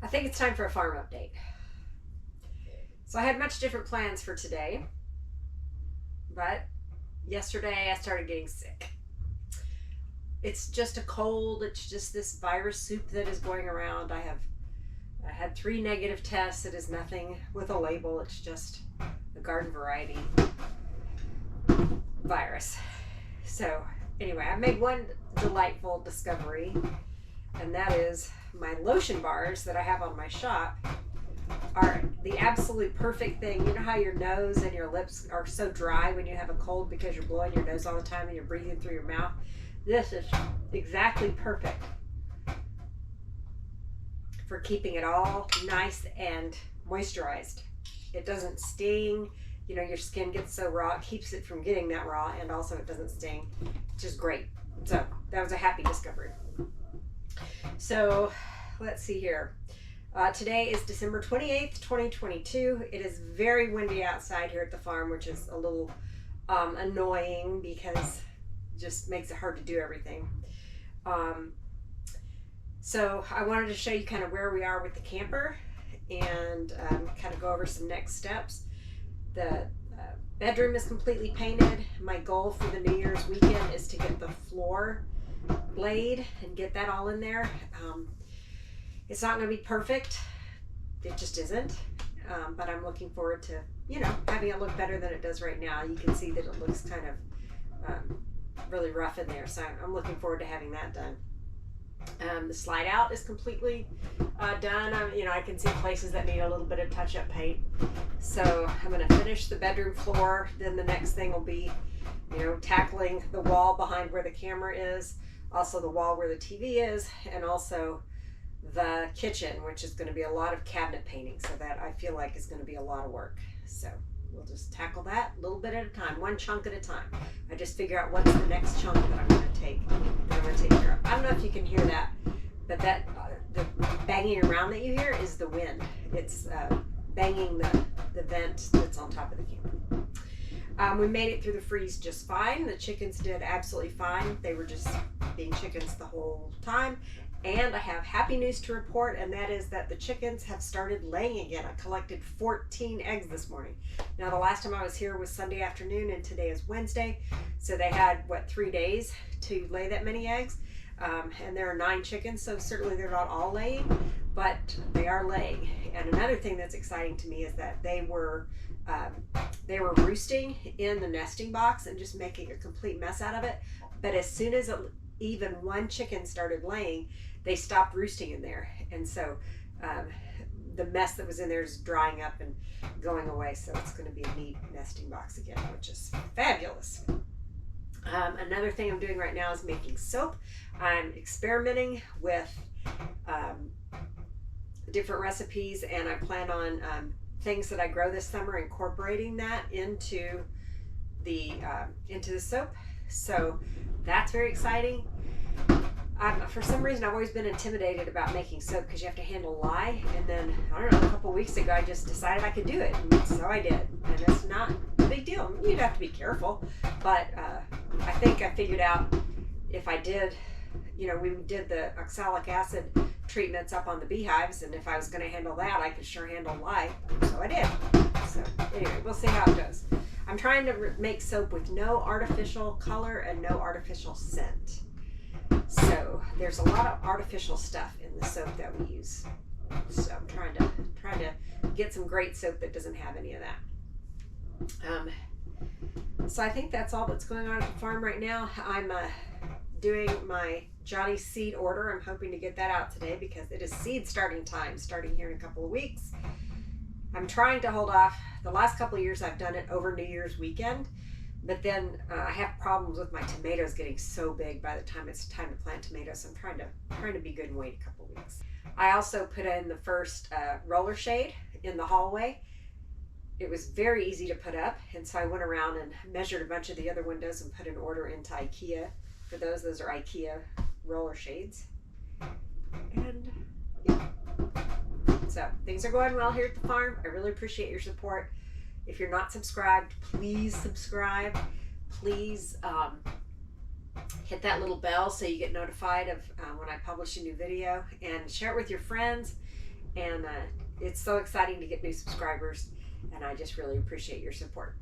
I think it's time for a farm update. So I had much different plans for today, but yesterday I started getting sick. It's just a cold, it's just this virus soup that is going around. I had 3 negative tests. It is nothing with a label, it's just a garden variety virus. So anyway, I made one delightful discovery, and that is my lotion bars that I have on my shop are the absolute perfect thing. You know how your nose and your lips are so dry when you have a cold because you're blowing your nose all the time and you're breathing through your mouth? This is exactly perfect for keeping it all nice and moisturized. It doesn't sting. You know, your skin gets so raw, it keeps it from getting that raw, and also it doesn't sting. It's just great. So that was a happy discovery. So let's see here. Today is December 28th, 2022. It is very windy outside here at the farm, which is a little annoying because it just makes it hard to do everything. So I wanted to show you kind of where we are with the camper and kind of go over some next steps. The bedroom is completely painted. My goal for the New Year's weekend is to get the floor laid and get that all in there. It's not going to be perfect. It just isn't. But I'm looking forward to, you know, having it look better than it does right now. You can see that it looks kind of really rough in there. So I'm looking forward to having that done. The slide out is completely done. I can see places that need a little bit of touch-up paint. So I'm going to finish the bedroom floor. Then the next thing will be, tackling the wall behind where the camera is, also the wall where the TV is, and also the kitchen, which is going to be a lot of cabinet painting. So that I feel like is going to be a lot of work. So we'll just tackle that a little bit at a time, one chunk at a time. I just figure out what's the next chunk that I'm going to take care of. I don't know if you can hear that, but that the banging around that you hear is the wind. It's banging the vent that's on top of the camper. We made it through the freeze just fine. The chickens did absolutely fine. They were just being chickens the whole time. And I have happy news to report, and that is that the chickens have started laying again. I collected 14 eggs this morning. Now, the last time I was here was Sunday afternoon, and today is Wednesday. So they had, 3 days to lay that many eggs. And there are 9 chickens, so certainly they're not all laying, but they are laying. And another thing that's exciting to me is that they were roosting in the nesting box and just making a complete mess out of it. But as soon as even one chicken started laying, they stopped roosting in there. And so the mess that was in there is drying up and going away. So it's going to be a neat nesting box again, which is fabulous. Another thing I'm doing right now is making soap. I'm experimenting with different recipes, and I plan on things that I grow this summer, incorporating that into the soap. So that's very exciting. For some reason, I've always been intimidated about making soap because you have to handle lye. And then, I don't know, a couple weeks ago, I just decided I could do it. And so I did. And it's not a big deal. You'd have to be careful. But I think I figured out if I did, we did the oxalic acid treatments up on the beehives. And if I was going to handle that, I could sure handle lye. So I did. So anyway, we'll see how it goes. I'm trying to make soap with no artificial color and no artificial scent. So there's a lot of artificial stuff in the soap that we use. So I'm trying to get some great soap that doesn't have any of that. So I think that's all that's going on at the farm right now. I'm doing my Johnny seed order. I'm hoping to get that out today because it is seed starting time, starting here in a couple of weeks. I'm trying to hold off. The last couple of years I've done it over New Year's weekend, but then I have problems with my tomatoes getting so big by the time it's time to plant tomatoes. So I'm trying to be good and wait a couple of weeks. I also put in the first roller shade in the hallway. It was very easy to put up, and so I went around and measured a bunch of the other windows and put an order into IKEA for those. Those are IKEA roller shades. And yeah. So things are going well here at the farm. I really appreciate your support. If you're not subscribed, please subscribe. Please hit that little bell so you get notified of when I publish a new video, and share it with your friends. And it's so exciting to get new subscribers, and I just really appreciate your support.